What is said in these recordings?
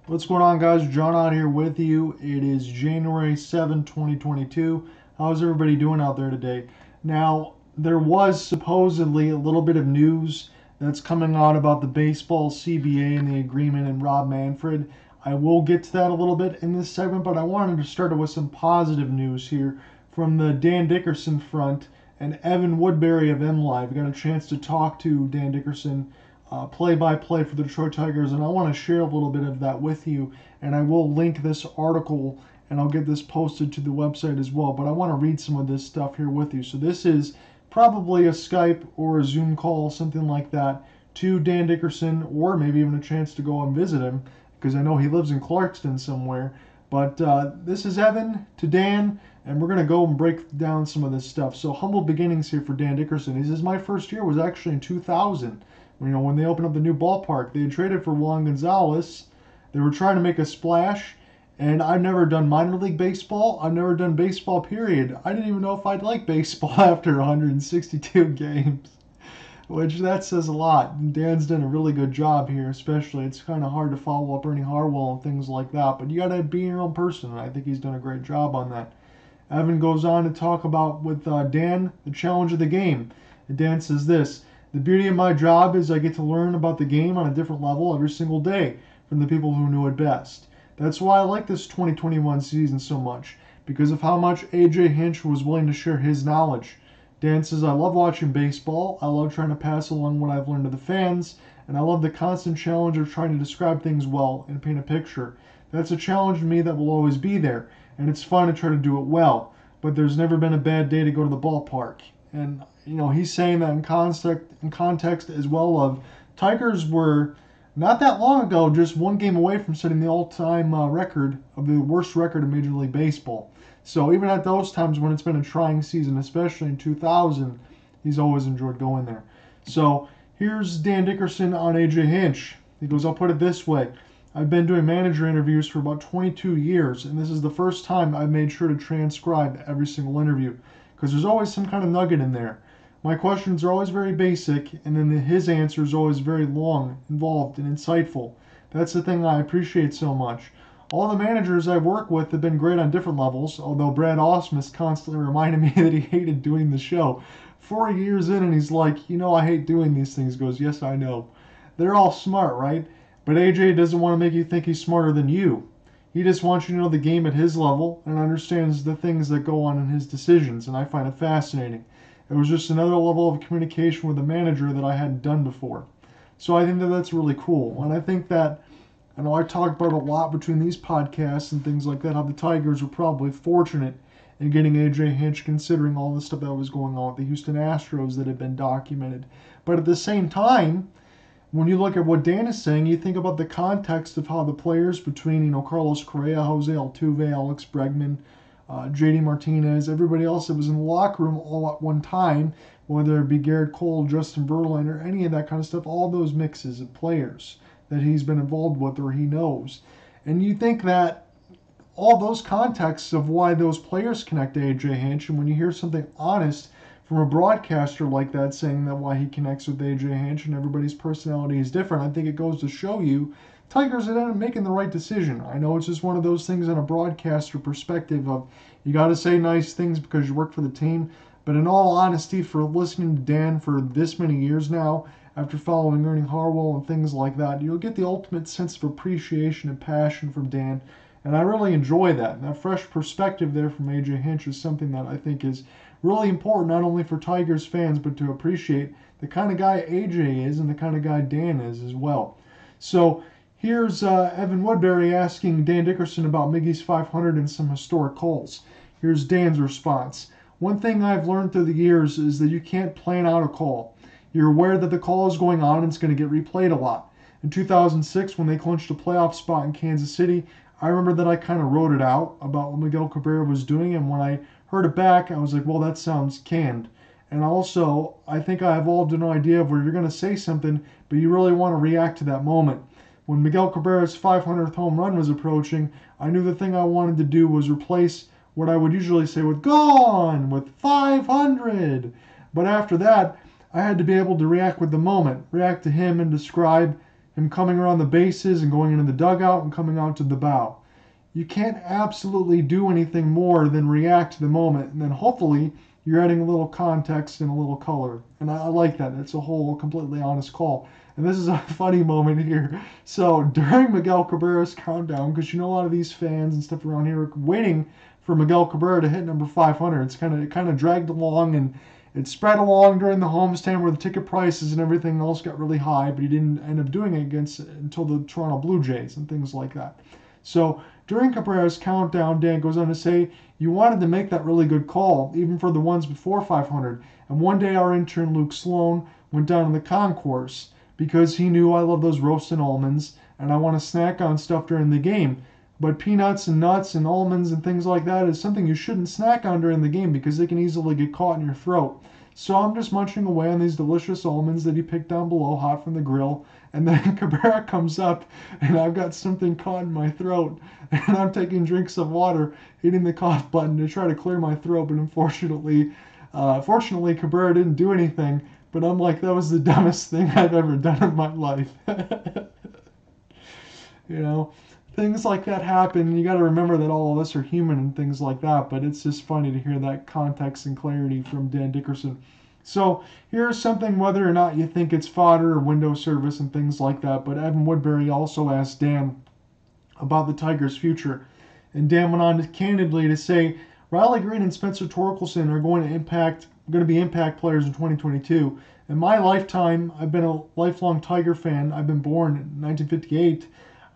What's going on, guys? John out here with you. It is January 7, 2022. How's everybody doing out there today? Now, there was supposedly a little bit of news that's coming out about the baseball CBA and the agreement and Rob Manfred. I will get to that a little bit in this segment, but I wanted to start with some positive news here from the Dan Dickerson front and Evan Woodbury of MLive. I got a chance to talk to Dan Dickerson play-by-play for the Detroit Tigers, and I want to share a little bit of that with you. And I will link this article, and I'll get this posted to the website as well. But I want to read some of this stuff here with you. So this is probably a Skype or a Zoom call, something like that, to Dan Dickerson, or maybe even a chance to go and visit him, because I know he lives in Clarkston somewhere. But this is Evan to Dan, and we're going to go and break down some of this stuff. So humble beginnings here for Dan Dickerson. He says, my first year was actually in 2000. When they opened up the new ballpark, they had traded for Juan Gonzalez. They were trying to make a splash, and I've never done minor league baseball. I've never done baseball, period. I didn't even know if I'd like baseball after 162 games, which that says a lot. And Dan's done a really good job here, especially. It's kind of hard to follow up Ernie Harwell and things like that, but you got to be your own person, and I think he's done a great job on that. Evan goes on to talk about with Dan the challenge of the game. And Dan says this: the beauty of my job is I get to learn about the game on a different level every single day from the people who knew it best. That's why I like this 2021 season so much, because of how much AJ Hinch was willing to share his knowledge. Dan says, I love watching baseball, I love trying to pass along what I've learned to the fans, and I love the constant challenge of trying to describe things well and paint a picture. That's a challenge to me that will always be there, and it's fun to try to do it well, but there's never been a bad day to go to the ballpark. And he's saying that in context as well of Tigers were not that long ago just one game away from setting the all-time record of the worst record in Major League Baseball. So even at those times when it's been a trying season, especially in 2000, he's always enjoyed going there. So here's Dan Dickerson on AJ Hinch. He goes, I'll put it this way. I've been doing manager interviews for about 22 years, and this is the first time I've made sure to transcribe every single interview, because there's always some kind of nugget in there. My questions are always very basic, and then his answer is always very long, involved, and insightful. That's the thing I appreciate so much. All the managers I work with have been great on different levels, although Brad Ausmus constantly reminded me that he hated doing the show. 4 years in, and he's like, I hate doing these things. He goes, yes, I know. They're all smart, right? But AJ doesn't want to make you think he's smarter than you. He just wants you to know the game at his level and understands the things that go on in his decisions, and I find it fascinating. It was just another level of communication with the manager that I hadn't done before. So I think that that's really cool. And I think that, I talked about a lot between these podcasts and things like that, how the Tigers were probably fortunate in getting AJ Hinch, considering all the stuff that was going on with the Houston Astros that had been documented. But at the same time, when you look at what Dan is saying, you think about the context of how the players between, Carlos Correa, Jose Altuve, Alex Bregman, JD Martinez, everybody else that was in the locker room all at one time, whether it be Garrett Cole, Justin Verlander, any of that kind of stuff, all those mixes of players that he's been involved with or he knows. And you think that all those contexts of why those players connect to AJ Hinch, and when you hear something honest from a broadcaster like that saying that why he connects with AJ Hinch and everybody's personality is different, I think it goes to show you Tigers ended up making the right decision. I know it's just one of those things on a broadcaster perspective of you got to say nice things because you work for the team. But in all honesty, for listening to Dan for this many years now, after following Ernie Harwell and things like that, you'll get the ultimate sense of appreciation and passion from Dan. And I really enjoy that. And that fresh perspective there from AJ Hinch is something that I think is really important, not only for Tigers fans, but to appreciate the kind of guy AJ is and the kind of guy Dan is as well. So here's Evan Woodbury asking Dan Dickerson about Miggy's 500 and some historic calls. Here's Dan's response. One thing I've learned through the years is that you can't plan out a call. You're aware that the call is going on and it's going to get replayed a lot. In 2006, when they clinched a playoff spot in Kansas City, I remember that I kind of wrote it out about what Miguel Cabrera was doing, and when I heard it back, I was like, well, that sounds canned. And also, I think I evolved an idea of where you're going to say something, but you really want to react to that moment. When Miguel Cabrera's 500th home run was approaching, I knew the thing I wanted to do was replace what I would usually say with gone with 500. But after that, I had to be able to react with the moment, react to him and describe him coming around the bases and going into the dugout and coming out to the bow. You can't absolutely do anything more than react to the moment, and then hopefully you're adding a little context and a little color. And I like that. It's a whole completely honest call. And this is a funny moment here. So during Miguel Cabrera's countdown, because you know a lot of these fans and stuff around here are waiting for Miguel Cabrera to hit number 500. It kind of dragged along, and it spread along during the homestand where the ticket prices and everything else got really high, but he didn't end up doing it until the Toronto Blue Jays and things like that. So during Cabrera's countdown, Dan goes on to say, you wanted to make that really good call, even for the ones before 500. And one day our intern Luke Sloan went down to the concourse because he knew I love those roasted almonds and I want to snack on stuff during the game. But peanuts and nuts and almonds and things like that is something you shouldn't snack on during the game because they can easily get caught in your throat. So I'm just munching away on these delicious almonds that he picked down below, hot from the grill. And then Cabrera comes up, and I've got something caught in my throat. And I'm taking drinks of water, hitting the cough button to try to clear my throat. But fortunately, Cabrera didn't do anything. But I'm like, that was the dumbest thing I've ever done in my life. You know, things like that happen. You got to remember that all of us are human and things like that. But it's just funny to hear that context and clarity from Dan Dickerson. So here's something, whether or not you think it's fodder or window service and things like that. But Evan Woodbury also asked Dan about the Tigers' future. And Dan went on candidly to say, Riley Green and Spencer Torkelson are going to be impact players in 2022. In my lifetime, I've been a lifelong Tiger fan. I've been born in 1958.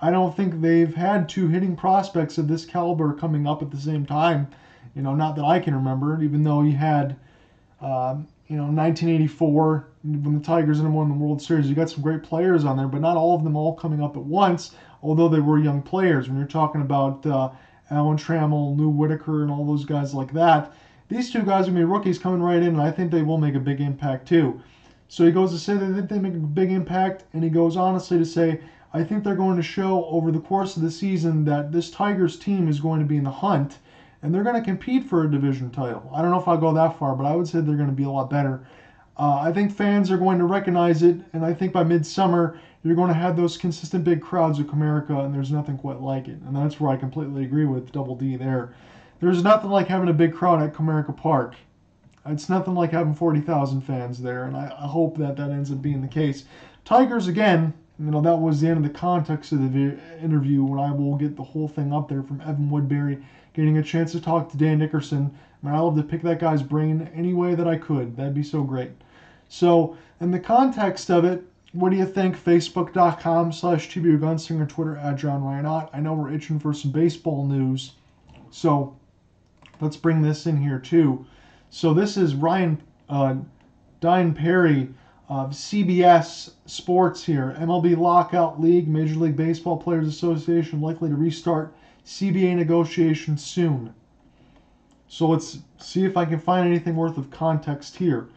I don't think they've had two hitting prospects of this caliber coming up at the same time. You know, not that I can remember, even though you had, 1984, when the Tigers won the World Series, you got some great players on there, but not all of them all coming up at once, although they were young players. When you're talking about Alan Trammell, Lou Whitaker, and all those guys like that, these two guys are going to be rookies coming right in, and I think they will make a big impact too. So he goes to say that they make a big impact, and he goes honestly to say, I think they're going to show over the course of the season that this Tigers team is going to be in the hunt, and they're going to compete for a division title. I don't know if I'll go that far, but I would say they're going to be a lot better. I think fans are going to recognize it, and I think by midsummer, you're going to have those consistent big crowds of Comerica, and there's nothing quite like it. And that's where I completely agree with Double D there. There's nothing like having a big crowd at Comerica Park. It's nothing like having 40,000 fans there, and I hope that ends up being the case. Tigers, again, that was the end of the context of the interview, when I will get the whole thing up there from Evan Woodbury, getting a chance to talk to Dan Dickerson. I love to pick that guy's brain any way that I could. That'd be so great. So, in the context of it, what do you think? Facebook.com/TBU Gunslinger, Twitter @JohnRyanott. I know we're itching for some baseball news, so let's bring this in here too. So this is Ryan Dine Perry of CBS Sports here. MLB Lockout League, Major League Baseball Players Association likely to restart CBA negotiations soon. So let's see if I can find anything worth of context here.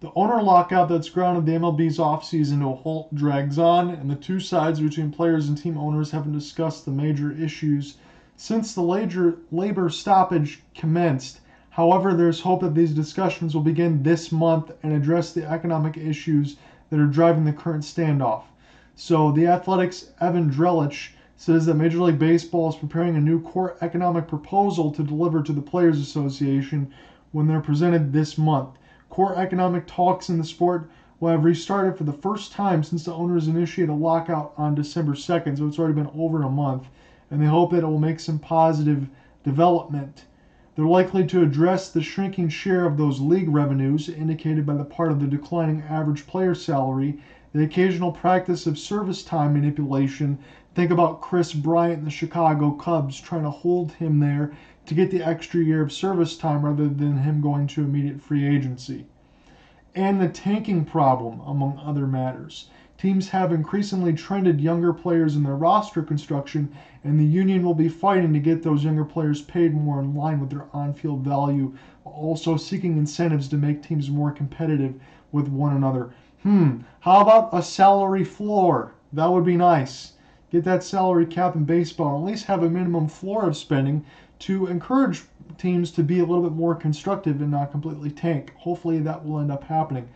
The owner lockout that's grounded the MLB's offseason to a halt drags on, and the two sides between players and team owners haven't discussed the major issues since the labor stoppage commenced. However, there's hope that these discussions will begin this month and address the economic issues that are driving the current standoff. So the Athletic's Evan Drellich says that Major League Baseball is preparing a new core economic proposal to deliver to the Players Association when they're presented this month. Core economic talks in the sport will have restarted for the first time since the owners initiated a lockout on December 2nd, so it's already been over a month, and they hope that it will make some positive development. They're likely to address the shrinking share of those league revenues, indicated by the part of the declining average player salary, the occasional practice of service time manipulation. Think about Chris Bryant and the Chicago Cubs trying to hold him there to get the extra year of service time rather than him going to immediate free agency. And the tanking problem, among other matters. Teams have increasingly trended younger players in their roster construction, and the union will be fighting to get those younger players paid more in line with their on-field value, while also seeking incentives to make teams more competitive with one another. How about a salary floor? That would be nice. Get that salary cap in baseball, at least have a minimum floor of spending to encourage teams to be a little bit more constructive and not completely tank. Hopefully that will end up happening.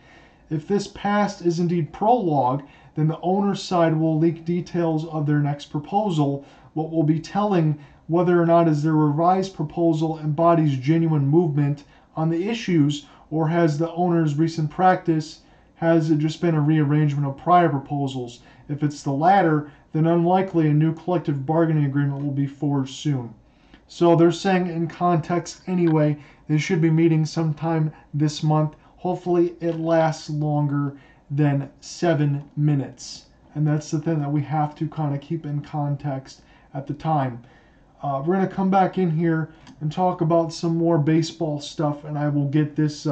If this past is indeed prologue, then the owner's side will leak details of their next proposal, what will be telling whether or not is their revised proposal embodies genuine movement on the issues, or has the owner's recent practice, has it just been a rearrangement of prior proposals. If it's the latter, then unlikely a new collective bargaining agreement will be forged soon. So they're saying in context anyway, they should be meeting sometime this month. Hopefully it lasts longer than 7 minutes. And that's the thing that we have to kind of keep in context at the time. We're going to come back in here and talk about some more baseball stuff, and I will get this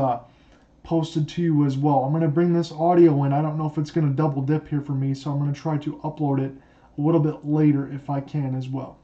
posted to you as well. I'm going to bring this audio in. I don't know if it's going to double dip here for me, so I'm going to try to upload it a little bit later if I can as well.